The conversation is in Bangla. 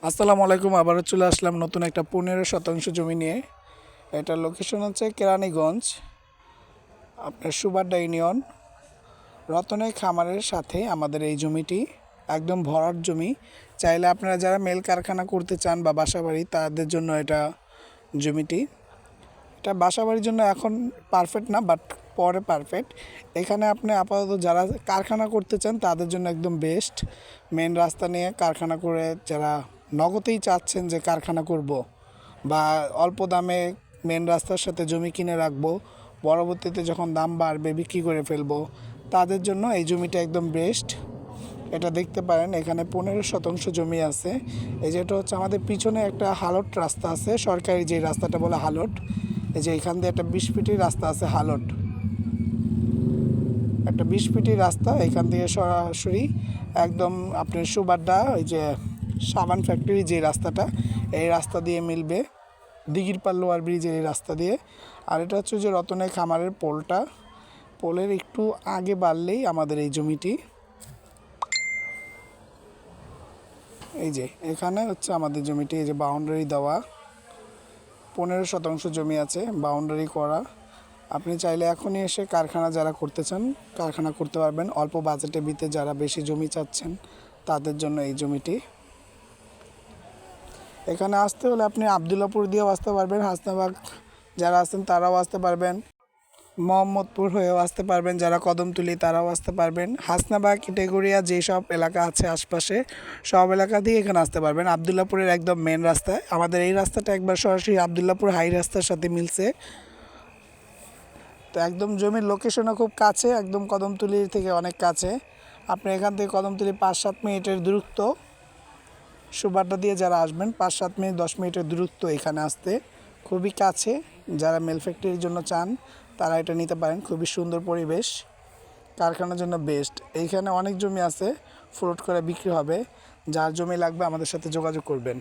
আসসালামু আলাইকুম। আবারও চলে আসলাম নতুন একটা 15 শতাংশ জমি নিয়ে। এটার লোকেশন হচ্ছে কেরানীগঞ্জ, আপনার সুবাড্ডা ইউনিয়ন, রতনের খামারের সাথে আমাদের এই জমিটি একদম ভরাট জমি। চাইলে আপনারা যারা মেল কারখানা করতে চান বা বাসাবাড়ি, তাদের জন্য এটা জমিটি। এটা বাসাবাড়ির জন্য এখন পারফেক্ট না, বাট পরে পারফেক্ট। এখানে আপনি আপাতত যারা কারখানা করতে চান তাদের জন্য একদম বেস্ট। মেন রাস্তা নিয়ে কারখানা করে যারা নগদেই চাচ্ছেন যে কারখানা করব বা অল্প দামে মেন রাস্তার সাথে জমি কিনে রাখবো, পরবর্তীতে যখন দাম বাড়বে বিক্রি করে ফেলবো, তাদের জন্য এই জমিটা একদম বেস্ট। এটা দেখতে পারেন, এখানে 15 শতাংশ জমি আছে। এই যেটা হচ্ছে আমাদের পিছনে একটা হালট রাস্তা আছে, সরকারি যে রাস্তাটা বলে হালট। এই যে এখান দিয়ে একটা 20 ফিটের রাস্তা আছে, হালট একটা 20 ফিটের রাস্তা। এখান থেকে সরাসরি একদম আপনার সুবাড্ডা, ওই যে সাবান ফ্যাক্টরি যে রাস্তাটা, এই রাস্তা দিয়ে মিলবে দিঘিরপাল লোয়ার ব্রিজের এই রাস্তা দিয়ে। আর এটা হচ্ছে যে রতনের খামারের পোলের একটু আগে বাড়লেই আমাদের এই জমিটি। এই যে এখানে হচ্ছে আমাদের জমিটি, এই যে বাউন্ডারি দেওয়া, 15 শতাংশ জমি আছে বাউন্ডারি করা। আপনি চাইলে এখনই এসে কারখানা যারা করতে চান কারখানা করতে পারবেন। অল্প বাজেটের ভিতরে যারা বেশি জমি চাচ্ছেন তাদের জন্য এই জমিটি। এখানে আসতে হলে আপনি আবদুল্লাপুর দিয়েও আসতে পারবেন, হাসনাবাগ যারা আছেন তারাও আসতে পারবেন, মোহাম্মদপুর হয়েও আসতে পারবেন, যারা কদমতলি তারাও আসতে পারবেন। হাসনাবাগ, টেগুরিয়া যেসব এলাকা আছে আশপাশে সব এলাকা দিয়ে এখানে আসতে পারবেন। আবদুল্লাপুরের একদম মেন রাস্তায় আমাদের এই রাস্তাটা একবার সরাসরি আবদুল্লাপুর হাই রাস্তার সাথে মিলছে। তো একদম জমির লোকেশনও খুব কাছে, একদম কদমতলির থেকে অনেক কাছে। আপনি এখান থেকে কদমতলি 5-7 মিনিটের দূরত্ব। সুবাড্ডা দিয়ে যারা আসবেন 5-7 মিনিট 10 মিনিটের দূরত্ব এখানে আসতে, খুবই কাছে। যারা মেল ফ্যাক্টরির জন্য চান তারা এটা নিতে পারেন। খুবই সুন্দর পরিবেশ, কারখানার জন্য বেস্ট। এইখানে অনেক জমি আছে, ফ্লোট করে বিক্রি হবে। যার জমি লাগবে আমাদের সাথে যোগাযোগ করবেন।